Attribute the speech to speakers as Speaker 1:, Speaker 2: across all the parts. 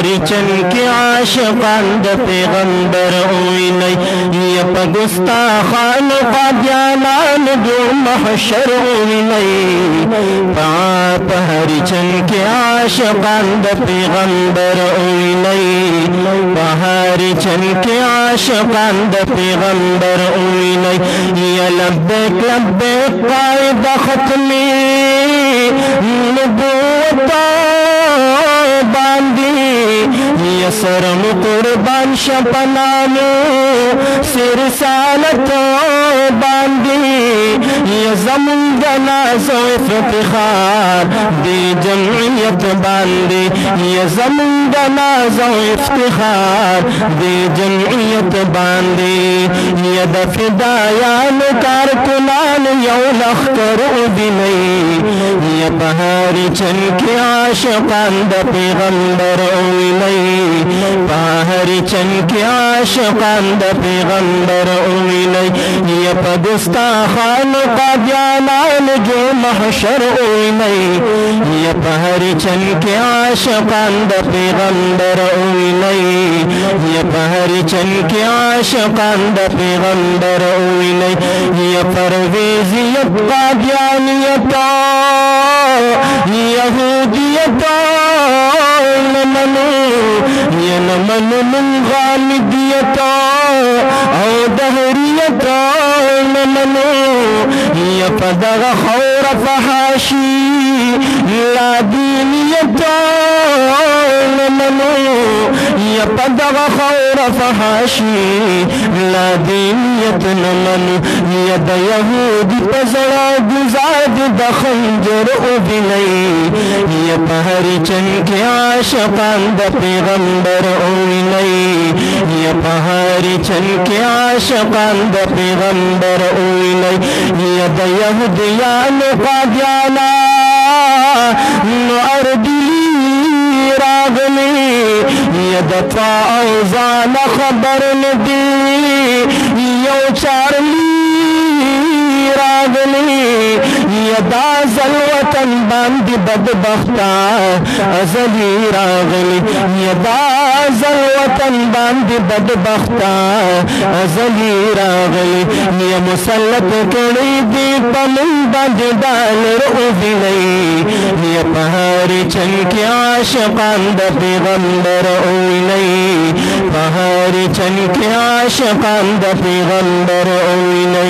Speaker 1: पहाड़ी चन के आशिकान द पैगंबर ओइलै ये पगुस्ता खान कादियानान जो महशर ओइलै पहाड़ी चन के आशिकान द पैगंबर ओइलै पहाड़ी चन के आशिकान द पैगंबर ओइलै ये लब्बैक लब्बैक कायदा खत्मी नबुवत बांदी ये सरम कुर्बान शपनानो सिर सालत बांदी ये ज़मीन जनाज़ो इफ्तिखार दे जमयत बांदी ये ज़मीन जनाज़ो इफ्तिखार दे जमयत बांदी ये दफिदायान कारकुनान यौ लख्तर उदिनै ये पहाड़ी चन के आशिकान द पैगंबर ओइलै पहाड़ी चन के आशिकान द पैगंबर ओइलै ये पगुस्ता खान कादियानान जो महशर ओइलै ये पहाड़ी चन के आशिकान द पैगंबर ओइलै ये पहाड़ी चन के आशिकान द पैगंबर ओइलै ये परवेज़ियत कादियानियत यहूदियत नमनु ये नमनु मन गालिदियत औ दहरियत नमनु ये पदग खौर फहाशी लादीनियत नमनु ये पदग खौर फहाशी लादीनियत नमनु ये द यहूदी पजड़ा गुजाद द खंजर उबिलै ये पहाड़ी चन के आशिकान द पैगंबर ओइलै ये पहाड़ी चन के आशिकान द पैगंबर ओइलै ये द यहूदियान कादियाना अर्दिली रागली ये द औजान खबर नदी यो चारली रागली यदा जलवतन बांदी बदबख्ता अजली रागली यदा जलवतन बांदी बदबख्ता अजली रागली ये मुसल्लत कड़ी दी पमन बंद डाल उबिलै ये पहाड़ी चन के आशिकान द पैगंबर ओइलै पहाड़ी चन के आशिकान द पैगंबर ओइलै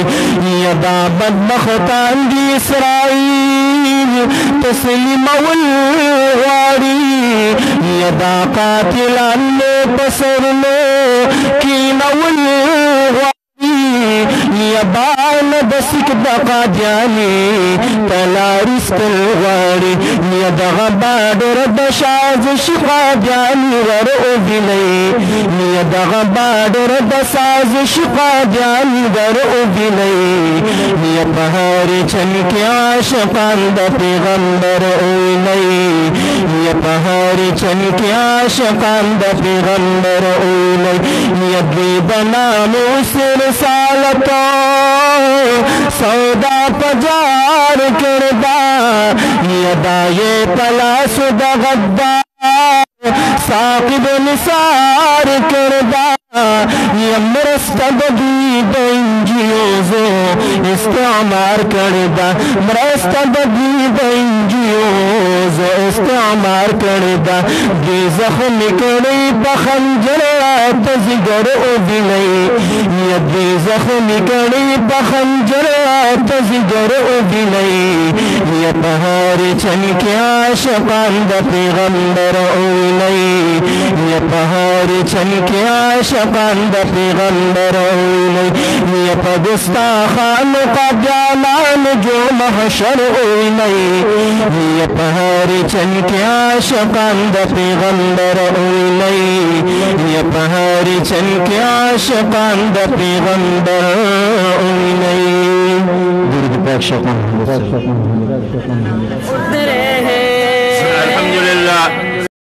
Speaker 1: यदा बदबख्तान दी इसराइल तस्लीम वारी यदा कातिलान ने बसर में कीनवल यबान दसिक दका जानी तलारिस तलवारी यदग बाडर दशाज शिका जानी वर उबिलै यदग बाडर दसाज शिका जानी वर उबिलै ये पहाड़ी चन के आशिकान द पैगंबर ओइलै ये पहाड़ी चन के आशिकान द पैगंबर ओइलै ये बेबनाम सिर सालत सौदा पजार करदा यदा ये तलाश द गद्दा साकिब निसार करदा यमरस्तबदी बेंजियोजो इस्तेमार करदा मरस्तबदी बेंजियोजो इस्तेमार करदा बे जख्म कड़ी बखंजर तज़गर उबिलै ये बे जख्म कड़ी बखंजर तज़गर उबिलै ये पहाड़ी चन के आशिकान द पैगंबर ओइलै ये पहाड़ी चन के आशिकान द पैगंबर ओइलै ये पगुस्ता खान कादियानान जो महशर ओइलै ये पहाड़ी चन के आशिकान द पैगंबर ओइलै ये पहाड़ी चन के आशिकान द पैगंबर ओइलै अल्हम्दुलिल्लाह।